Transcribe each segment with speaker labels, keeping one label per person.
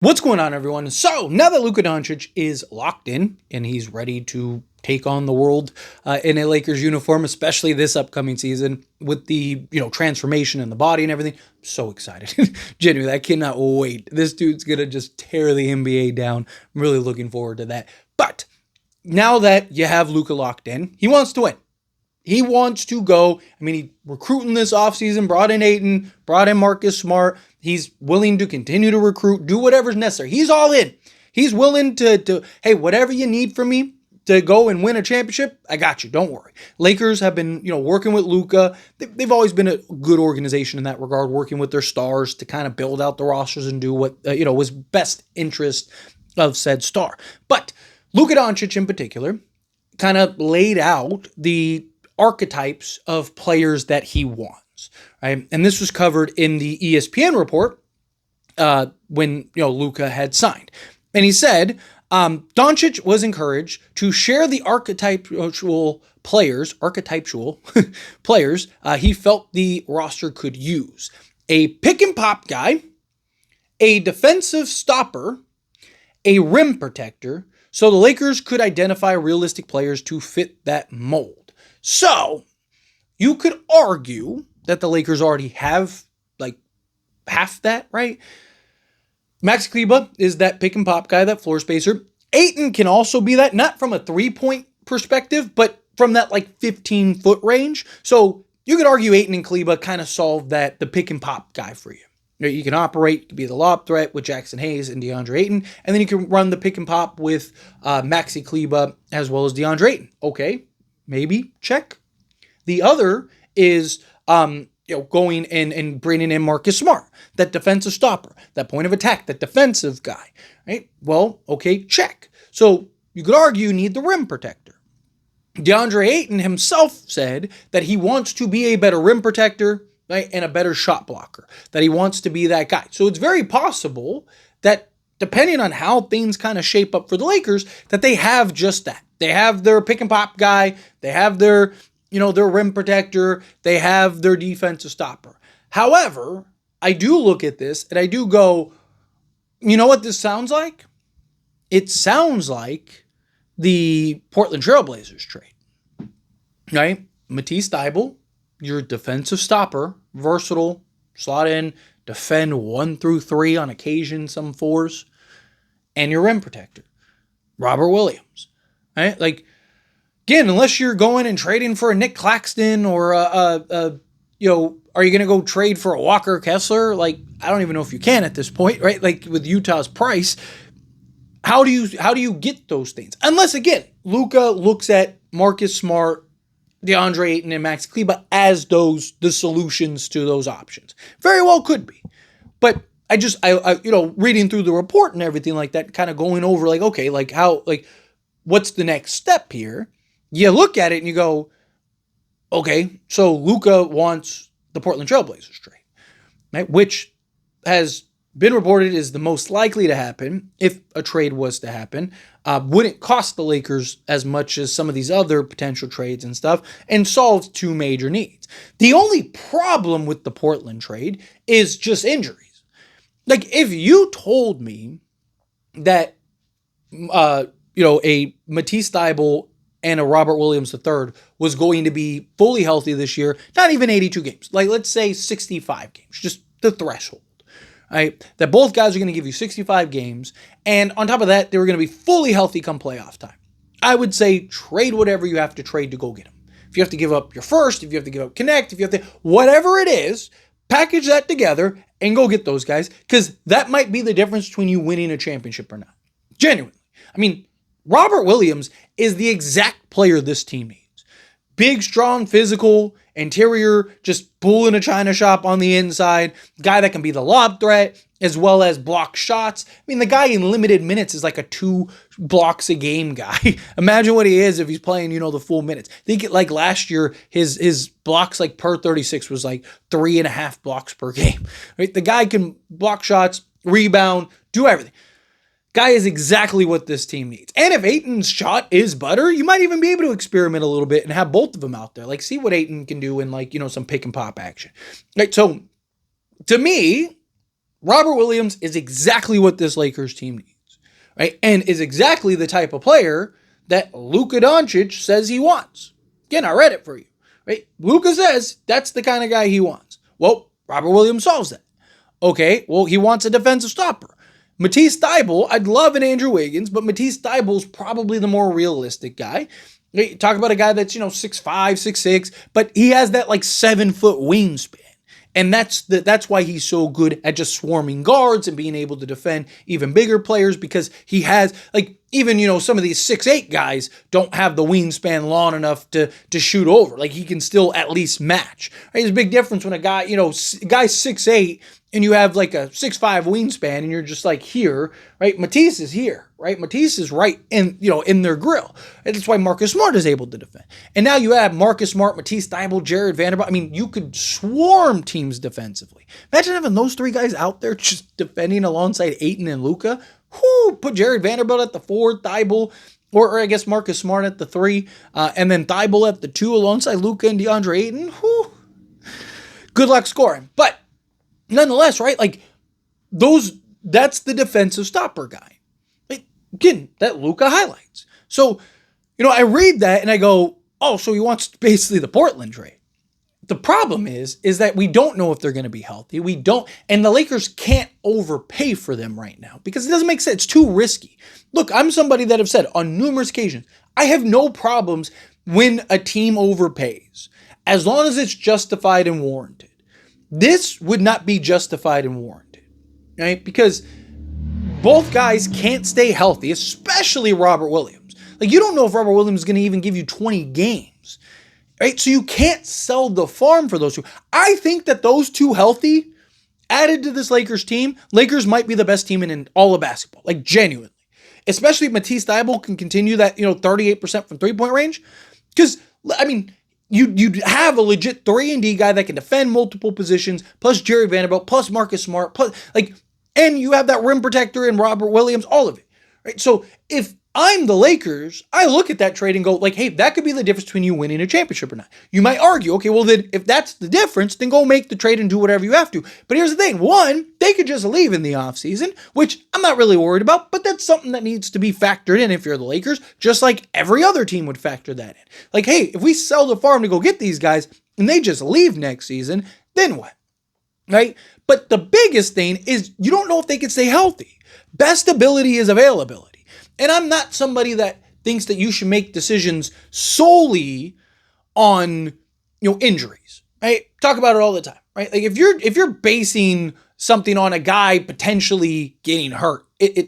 Speaker 1: What's going on, everyone? So now that Luka Doncic is locked in and he's ready to take on the world in a Lakers uniform, especially this upcoming season with the transformation in the body and everything, I'm so excited. Genuinely, I cannot wait. This dude's gonna just tear the NBA down. I'm really looking forward to that. But now that you have Luka locked in, he wants to win. He wants to go. I mean, he recruiting this offseason, brought in Ayton, brought in Marcus Smart. He's willing to continue to recruit, do whatever's necessary. He's all in. He's willing to hey, whatever you need from me to go and win a championship, I got you. Don't worry. Lakers have been, working with Luka. They've always been a good organization in that regard, working with their stars to kind of build out the rosters and do what, was best interest of said star. But Luka Doncic in particular kind of laid out the archetypes of players that he wants, right? And this was covered in the ESPN report when Luka had signed, and he said Doncic was encouraged to share the archetypal players he felt the roster could use: a pick and pop guy, a defensive stopper, a rim protector, so the Lakers could identify realistic players to fit that mold. So, you could argue that the Lakers already have like half that, right? Max Kleber is that pick and pop guy, that floor spacer. Ayton can also be that, not from a 3-point perspective, but from that like 15-foot range. So, you could argue Ayton and Kleber kind of solve that, the pick and pop guy for you. You can operate, you can be the lob threat with Jackson Hayes and DeAndre Ayton, and then you can run the pick and pop with Maxi Kleber as well as DeAndre Ayton. Okay. Maybe check. The other is, going and bringing in Marcus Smart, that defensive stopper, that point of attack, that defensive guy, right? Well, okay, check. So you could argue you need the rim protector. DeAndre Ayton himself said that he wants to be a better rim protector, right, and a better shot blocker, that he wants to be that guy. So it's very possible that depending on how things kind of shape up for the Lakers, that they have just that. They have their pick and pop guy. They have their, their rim protector. They have their defensive stopper. However, I do look at this and I do go, you know what this sounds like? It sounds like the Portland Trailblazers trade, right? Matisse Thybulle, your defensive stopper, versatile, slot in, defend 1 through 3 on occasion, some 4s, and your rim protector, Robert Williams. Right? Like, again, unless you're going and trading for a Nick Claxton or are you going to go trade for a Walker Kessler? Like, I don't even know if you can at this point, right? Like with Utah's price, how do you get those things? Unless, again, Luka looks at Marcus Smart, DeAndre Ayton, and Max Kleber as the solutions to those options. Very well could be, but I reading through the report and everything like that, kind of going over like, okay, like how, like, what's the next step here? You look at it and you go, okay, so Luka wants the Portland Trailblazers trade, right? Which has been reported is the most likely to happen if a trade was to happen. Wouldn't cost the Lakers as much as some of these other potential trades and stuff, and solves 2 major needs. The only problem with the Portland trade is just injuries. Like, if you told me that a Matisse Thybulle and a Robert Williams III was going to be fully healthy this year, not even 82 games, like let's say 65 games, just the threshold, right? That both guys are going to give you 65 games, and on top of that, they were going to be fully healthy come playoff time. I would say trade whatever you have to trade to go get them. If you have to give up your first, if you have to give up Connect, if you have to, whatever it is, package that together and go get those guys, because that might be the difference between you winning a championship or not. Genuinely. I mean, Robert Williams is the exact player this team needs. Big, strong, physical, interior, just bull in a china shop on the inside. Guy that can be the lob threat as well as block shots. I mean, the guy in limited minutes is like a 2 blocks a game guy. Imagine what he is if he's playing, the full minutes. I think like last year, his blocks like per 36 was like 3.5 blocks per game. Right? The guy can block shots, rebound, do everything. Guy is exactly what this team needs. And if Ayton's shot is butter, you might even be able to experiment a little bit and have both of them out there. Like, see what Ayton can do in, like, some pick and pop action. Right? So, to me, Robert Williams is exactly what this Lakers team needs, right? And is exactly the type of player that Luka Doncic says he wants. Again, I read it for you, right? Luka says that's the kind of guy he wants. Well, Robert Williams solves that. Okay, well, he wants a defensive stopper. Matisse Thybulle, I'd love an Andrew Wiggins, but Matisse Thybulle's probably the more realistic guy. Talk about a guy that's, 6'5", 6'6", but he has that 7-foot wingspan. And that's why he's so good at just swarming guards and being able to defend even bigger players, because he has, even, some of these 6'8" guys don't have the wingspan long enough to shoot over. He can still at least match. Right? There's a big difference when a guy, guy's 6'8", and you have a 6'5" wingspan, and you're just here, right? Matisse is here, right? Matisse is right in their grill. And that's why Marcus Smart is able to defend. And now you have Marcus Smart, Matisse Thybulle, Jared Vanderbilt. I mean, you could swarm teams defensively. Imagine having those three guys out there just defending alongside Ayton and Luka. Put Jared Vanderbilt at the 4, Thybulle, or I guess Marcus Smart at the 3, and then Thybulle at the 2 alongside Luka and DeAndre Ayton. Good luck scoring. But nonetheless, right? That's the defensive stopper guy. Again, that Luka highlights. So, I read that and I go, oh, so he wants basically the Portland trade. The problem is that we don't know if they're going to be healthy. We don't, and the Lakers can't overpay for them right now because it doesn't make sense. It's too risky. Look, I'm somebody that have said on numerous occasions, I have no problems when a team overpays, as long as it's justified and warranted. This would not be justified and warranted, right? Because both guys can't stay healthy, especially Robert Williams. You don't know if Robert Williams is going to even give you 20 games, right? So you can't sell the farm for those two. I think that those two healthy, added to this Lakers team, Lakers might be the best team in all of basketball, genuinely. Especially if Matisse Thybulle can continue that, 38% from three-point range. Because, you'd have a legit 3-and-D guy that can defend multiple positions, plus Jerry Vanderbilt, plus Marcus Smart, plus and you have that rim protector and Robert Williams, all of it, right? So if I'm the Lakers, I look at that trade and go hey, that could be the difference between you winning a championship or not. You might argue, okay, well then if that's the difference, then go make the trade and do whatever you have to. But here's the thing. One, they could just leave in the offseason, which I'm not really worried about, but that's something that needs to be factored in if you're the Lakers, just like every other team would factor that in. Hey, if we sell the farm to go get these guys and they just leave next season, then what? Right? But the biggest thing is you don't know if they can stay healthy. Best ability is availability. And I'm not somebody that thinks that you should make decisions solely on, injuries, right? Talk about it all the time, right? If you're basing something on a guy potentially getting hurt,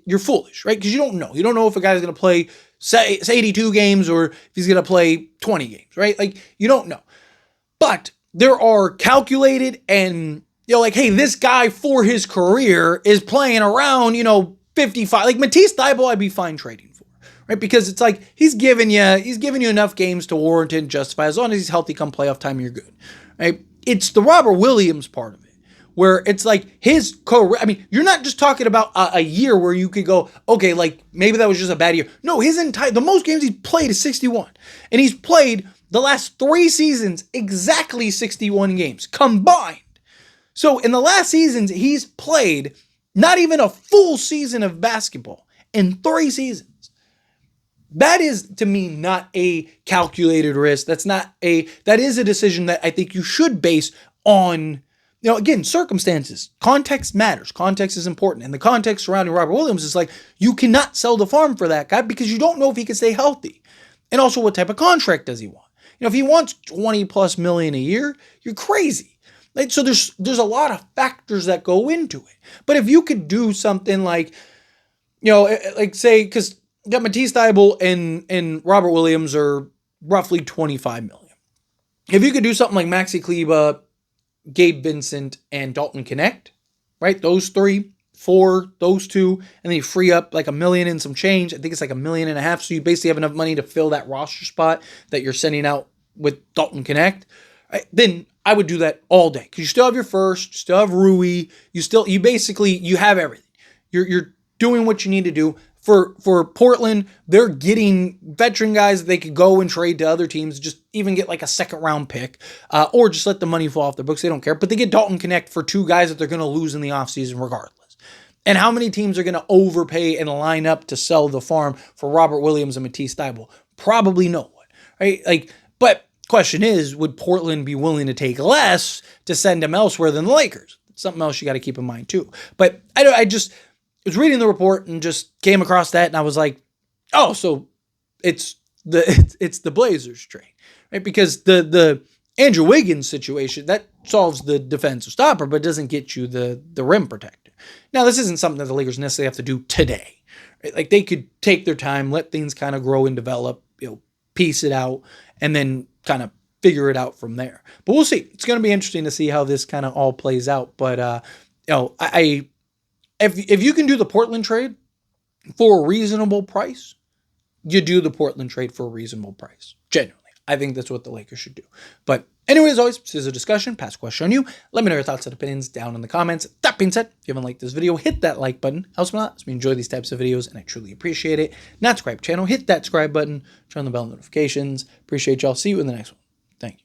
Speaker 1: you're foolish, right? Because you don't know. You don't know if a guy's going to play say 82 games or if he's going to play 20 games, right? You don't know. But there are calculated and, hey, this guy for his career is playing around, 55. Matisse Thybulle, I'd be fine trading for, right? Because it's he's giving you enough games to warrant and justify. As long as he's healthy come playoff time, you're good, right? It's the Robert Williams part of it, where it's his career. You're not just talking about a year where you could go, okay, maybe that was just a bad year. No, the most games he's played is 61, and he's played the last 3 seasons exactly 61 games combined. So in the last seasons, he's played not even a full season of basketball in 3 seasons. That is, to me, not a calculated risk. That is a decision that I think you should base on, again, circumstances. Context matters. Context is important. And the context surrounding Robert Williams is you cannot sell the farm for that guy because you don't know if he can stay healthy. And also, what type of contract does he want? If he wants $20+ million a year, you're crazy. So there's a lot of factors that go into it. But if you could do something say, because Matisse Thybulle and Robert Williams are roughly $25 million. If you could do something like Maxi Kleber, Gabe Vincent, and Dalton Connect, right? Those 3, 4, those 2, and then you free up $1 million and some change. I think it's $1.5 million. So you basically have enough money to fill that roster spot that you're sending out with Dalton Connect. Right? Then I would do that all day because you still have your first, you still have Rui, you have everything. You're doing what you need to do. for Portland, they're getting veteran guys that they could go and trade to other teams, just even get like a second round pick, or just let the money fall off their books. They don't care. But they get Dalton Connect for 2 guys that they're going to lose in the offseason regardless. And how many teams are going to overpay and line up to sell the farm for Robert Williams and Matisse Thybulle? Probably no one, right? Like, but question is, would Portland be willing to take less to send him elsewhere than the Lakers? Something else you got to keep in mind too. But I just was reading the report and just came across that, and I was like, oh, so it's the Blazers trade, right? Because the Andrew Wiggins situation, that solves the defensive stopper, but doesn't get you the rim protector. Now, this isn't something that the Lakers necessarily have to do today, right? Like, they could take their time, let things kind of grow and develop, piece it out, and then kind of figure it out from there. But we'll see. It's going to be interesting to see how this kind of all plays out. But if you can do the Portland trade for a reasonable price, you do the Portland trade for a reasonable price. Genuinely. I think that's what the Lakers should do. But anyway, as always, this is a discussion. Pass a question on you. Let me know your thoughts and opinions down in the comments. That being said, if you haven't liked this video, hit that like button. Helps me a lot. Helps me enjoy these types of videos, and I truly appreciate it. Not subscribe channel, hit that subscribe button. Turn on the bell notifications. Appreciate y'all. See you in the next one. Thank you.